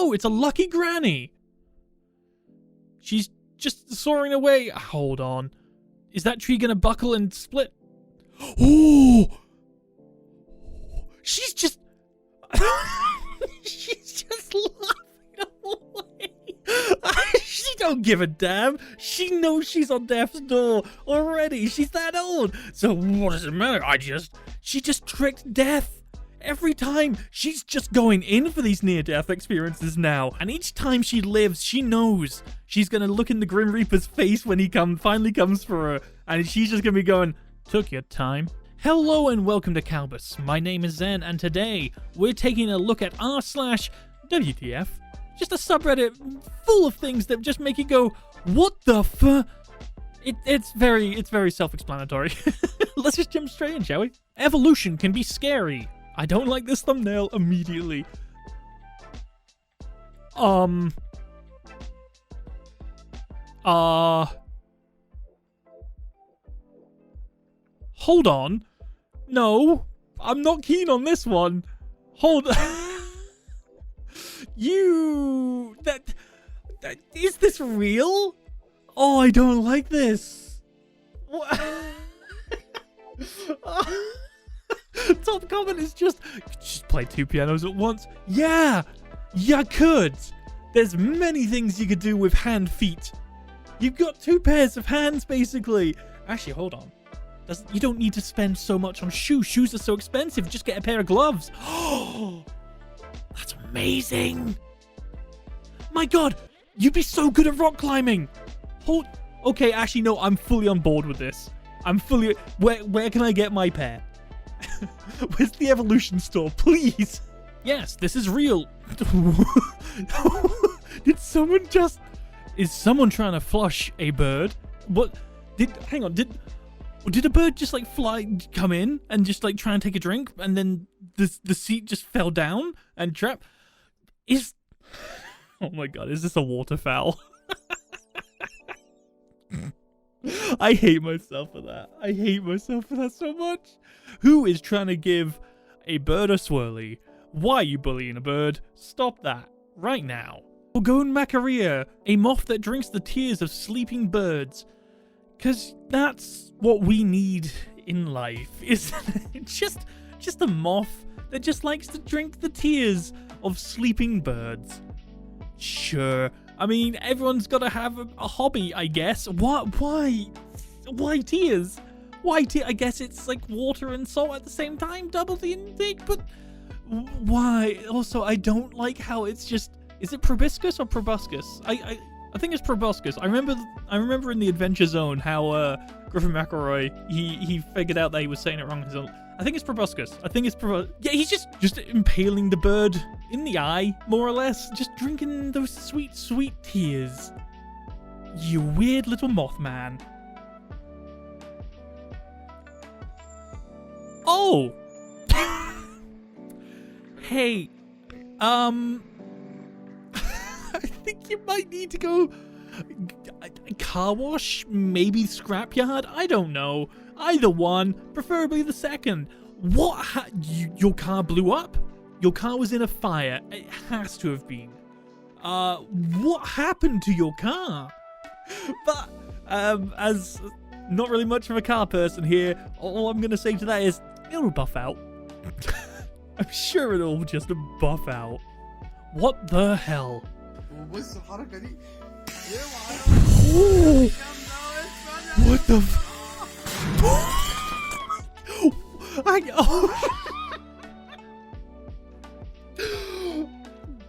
no, it's a lucky granny. She's just soaring away. Hold on. Is that tree gonna buckle and split? Oh! She's just... she's just laughing away. She don't give a damn. She knows she's on death's door already. She's that old. So what does it matter? She just tricked death. Every time, she's just going in for these near-death experiences now. And each time she lives, she knows she's going to look in the Grim Reaper's face when he finally comes for her. And she's just going to be going, took your time. Hello and welcome to Kalbus. My name is Zen, and today we're taking a look at r/WTF. Just a subreddit full of things that just make you go, what the fu... It's very self-explanatory. Let's just jump straight in, shall we? Evolution can be scary. I don't like this thumbnail immediately. Hold on. No, I'm not keen on this one. Hold is this real? Oh, I don't like this. What? Top comment is just play two pianos at once. Yeah, you could. There's many things you could do with hand-feet. You've got two pairs of hands, basically. Actually, hold on. You don't need to spend so much on shoes. Shoes are so expensive. Just get a pair of gloves. Oh, that's amazing. My God, you'd be so good at rock climbing. Okay, actually, no, I'm fully on board with this. Where can I get my pair? Where's the evolution store, please? Yes, this is real. Is someone trying to flush a bird? What? Hang on, did a bird just like come in and just like try and take a drink, and then the seat just fell down and trap? Oh my God, is this a waterfowl? I hate myself for that. I hate myself for that so much. Who is trying to give a bird a swirly? Why are you bullying a bird? Stop that right now. Gorgon Macaria, a moth that drinks the tears of sleeping birds. Because that's what we need in life, isn't it? Just a moth that just likes to drink the tears of sleeping birds. Sure. I mean, everyone's got to have a hobby, I guess. Why tears? Why tears? I guess it's like water and salt at the same time, double the intake, but why? Also, I don't like how it's just... Is it proboscis or proboscis? I think it's proboscis. I remember in the Adventure Zone how Griffin McElroy he figured out that he was saying it wrong. I think it's proboscis. Yeah, he's just impaling the bird in the eye, more or less. Just drinking those sweet, sweet tears. You weird little mothman. Oh! Hey, I think you might need to go car wash, maybe scrapyard. I don't know. Either one, preferably the second. What? Your car blew up? Your car was in a fire. It has to have been. What happened to your car? But as not really much of a car person here, all I'm gonna say to that is it'll buff out. I'm sure it'll just buff out. What the hell? Oh, what the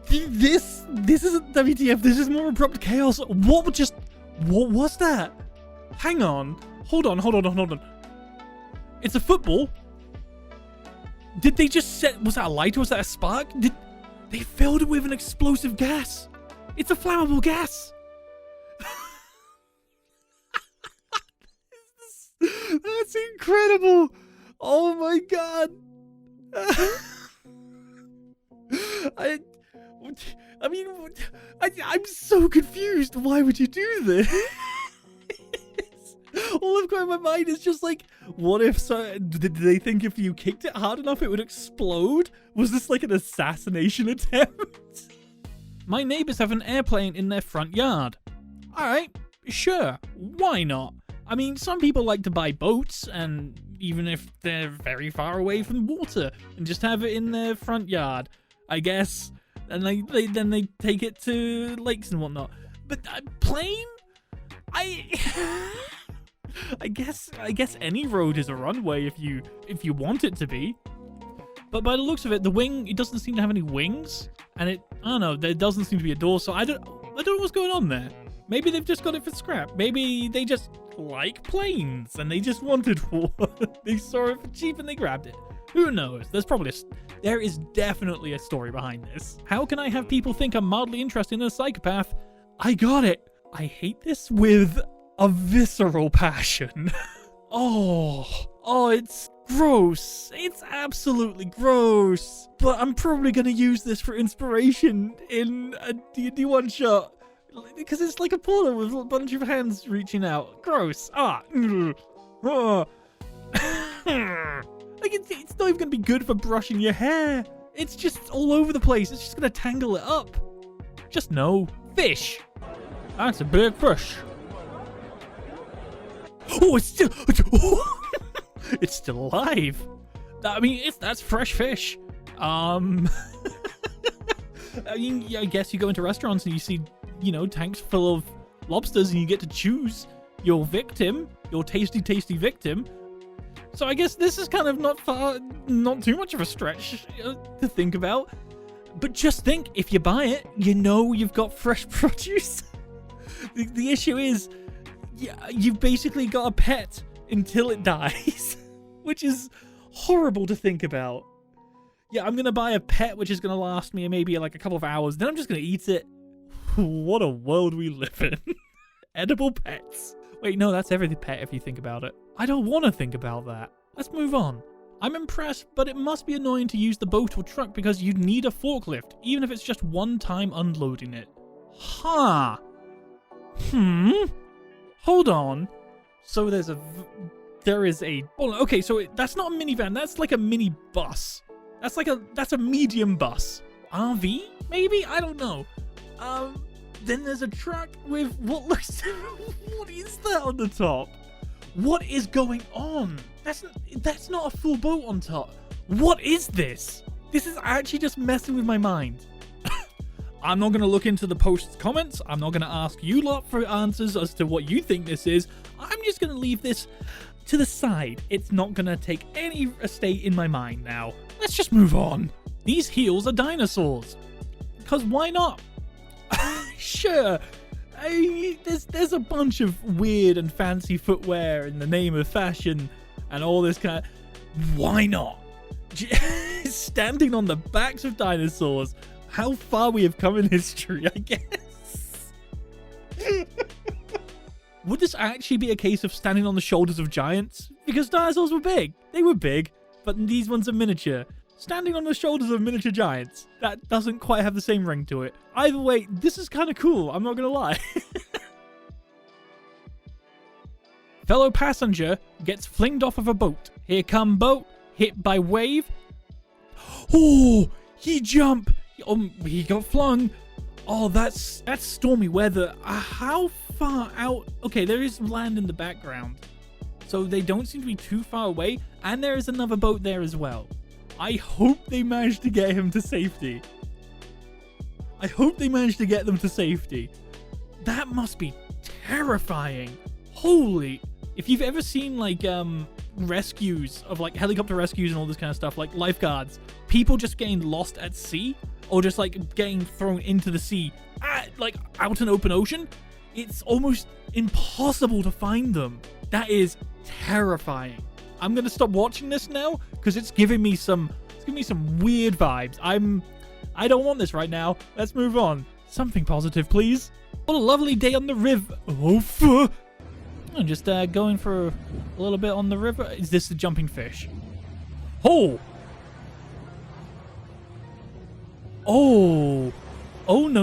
This isn't WTF, this is more abrupt chaos. What was that? Hang on. Hold on. It's a football. Did they just was that a light or was that a spark? They filled it with an explosive gas. It's a flammable gas. That's incredible. Oh my God. I'm so confused. Why would you do this? All I've got in my mind is just like, what if did they think if you kicked it hard enough it would explode? Was this like an assassination attempt? My neighbors have an airplane in their front yard. Alright, sure, why not? I mean, some people like to buy boats, and even if they're very far away from water, and just have it in their front yard, I guess. And then they take it to lakes and whatnot. But plane? I guess any road is a runway if you want it to be. But by the looks of it, the wing, it doesn't seem to have any wings, and I don't know, there doesn't seem to be a door, so I don't know what's going on there. Maybe they've just got it for scrap. Maybe they just like planes and they just wanted one. They saw it for cheap and they grabbed it. Who knows? There is definitely a story behind this. How can I have people think I'm mildly interested in a psychopath? I got it. I hate this with a visceral passion. Oh, it's gross. It's absolutely gross. But I'm probably going to use this for inspiration in a D&D one-shot. Because it's like a portal with a bunch of hands reaching out. Gross. Like, it's not even going to be good for brushing your hair. It's just all over the place. It's just going to tangle it up. Just no. Fish. That's a big fish. Oh, it's still... It's still alive. I mean, that's fresh fish. I mean, I guess you go into restaurants and you see, tanks full of lobsters and you get to choose your victim, your tasty, tasty victim. So I guess this is kind of not too much of a stretch to think about. But just think, if you buy it, you've got fresh produce. The issue is, you've basically got a pet until it dies, which is horrible to think about. Yeah, I'm going to buy a pet which is going to last me maybe like a couple of hours, then I'm just going to eat it. What a world we live in. Edible pets. Wait, no, that's every pet if you think about it. I don't want to think about that. Let's move on. I'm impressed, but it must be annoying to use the boat or truck because you'd need a forklift, even if it's just one time unloading it. Huh. Hold on. So there is a... Oh, okay, so that's not a minivan. That's like a mini bus. That's a medium bus. RV? Maybe? I don't know. Then there's a truck with what looks... What is that on the top? What is going on? That's not a full boat on top. What is this? This is actually just messing with my mind. I'm not going to look into the post's comments. I'm not going to ask you lot for answers as to what you think this is. I'm just going to leave this to the side. It's not going to take any estate in my mind now. Let's just move on. These heels are dinosaurs. Because why not? Sure. There's a bunch of weird and fancy footwear in the name of fashion and all this kind of... Why not? Standing on the backs of dinosaurs. How far we have come in history, I guess. Would this actually be a case of standing on the shoulders of giants? Because dinosaurs were big. They were big, but these ones are miniature. Standing on the shoulders of miniature giants. That doesn't quite have the same ring to it. Either way, this is kind of cool. I'm not going to lie. Fellow passenger gets flinged off of a boat. Here come boat. Hit by wave. Oh, he jumped. He got flung. Oh, that's stormy weather. How far out? Okay, there is land in the background. So they don't seem to be too far away. And there is another boat there as well. I hope they managed to get him to safety. I hope they managed to get them to safety. That must be terrifying. Holy. If you've ever seen like rescues of like helicopter rescues and all this kind of stuff, like lifeguards, people just getting lost at sea or just like getting thrown into the sea, like out in open ocean, it's almost impossible to find them. That is terrifying. I'm gonna stop watching this now because it's giving me some weird vibes. I don't want this right now. Let's move on. Something positive, please. What a lovely day on the river. Oh, I'm just going for a little bit on the river. Is this the jumping fish? Oh. Oh. Oh, no.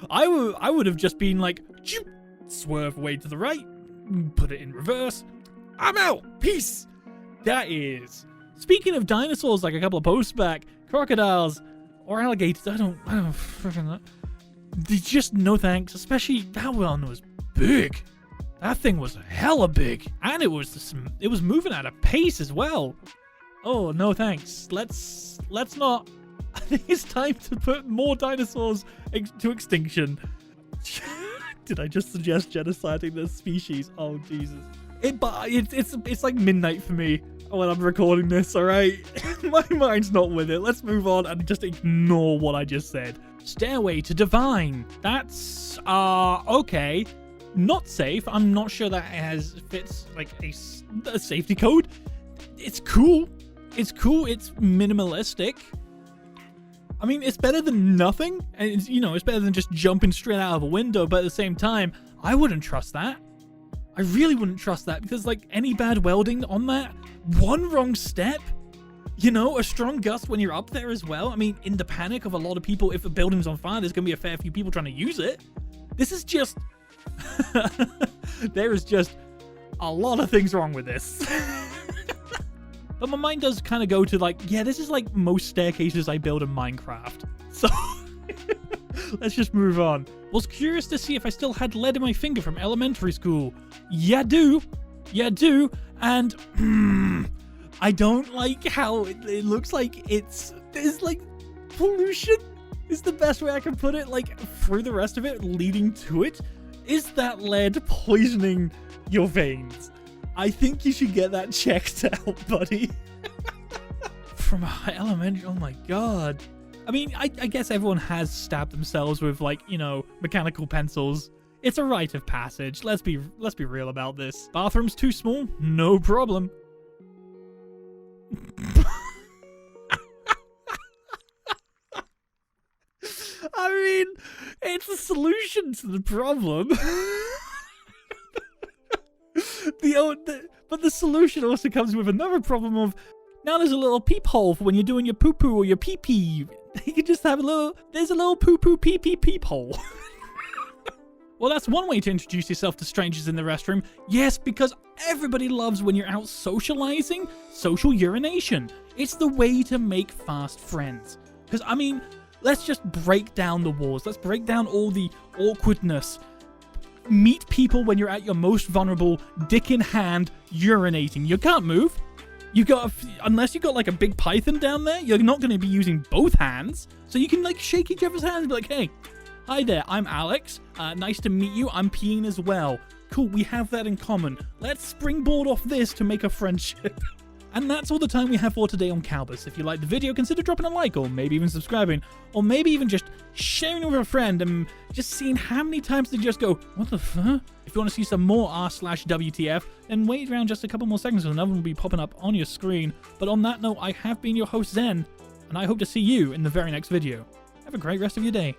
I would have just been like, swerve way to the right, put it in reverse. I'm out. Peace. That is. Speaking of dinosaurs, like a couple of posts back, crocodiles. Or alligators. I don't freaking know. Just no thanks. Especially that one was big. That thing was hella big. And it was moving at a pace as well. Oh, no thanks. Let's not. I think it's time to put more dinosaurs to extinction. Did I just suggest genociding this species? Oh, Jesus. It's like midnight for me when I'm recording this, alright? My mind's not with it. Let's move on and just ignore what I just said. Stairway to Divine. That's, okay. Not safe. I'm not sure that fits like a safety code. It's cool. It's cool. It's minimalistic. I mean, it's better than nothing. And it's, it's better than just jumping straight out of a window. But at the same time, I wouldn't trust that. I really wouldn't trust that because like any bad welding on that, one wrong step, a strong gust when you're up there as well. I mean, in the panic of a lot of people, if a building's on fire, there's going to be a fair few people trying to use it. This is just, there is just a lot of things wrong with this. But my mind does kind of go to like, yeah, this is like most staircases I build in Minecraft. So let's just move on. Was curious to see if I still had lead in my finger from elementary school. Yeah, do. And I don't like how it looks like there's like pollution is the best way I can put it. Like through the rest of it leading to it. Is that lead poisoning your veins? I think you should get that checked out, buddy. From elementary, oh my god. I mean, I guess everyone has stabbed themselves with like, mechanical pencils. It's a rite of passage. Let's be real about this. Bathroom's too small? No problem. I mean, it's a solution to the problem. But the solution also comes with another problem of, now there's a little peephole for when you're doing your poo-poo or your pee-pee. You can just have there's a little poo-poo pee-pee peephole. Well, that's one way to introduce yourself to strangers in the restroom. Yes, because everybody loves when you're out socializing, social urination. It's the way to make fast friends. Because, I mean, let's just break down the walls. Let's break down all the awkwardness. Meet people when you're at your most vulnerable, dick in hand, urinating. You can't move. Unless you got like a big python down there, you're not going to be using both hands. So you can like shake each other's hands and be like, hey, hi there, I'm Alex. Nice to meet you. I'm peeing as well. Cool, we have that in common. Let's springboard off this to make a friendship. And that's all the time we have for today on Kalbus. If you liked the video, consider dropping a like, or maybe even subscribing, or maybe even just sharing with a friend and just seeing how many times they just go, what the fuck? If you want to see some more r/WTF, then wait around just a couple more seconds and another one will be popping up on your screen. But on that note, I have been your host Zen, and I hope to see you in the very next video. Have a great rest of your day.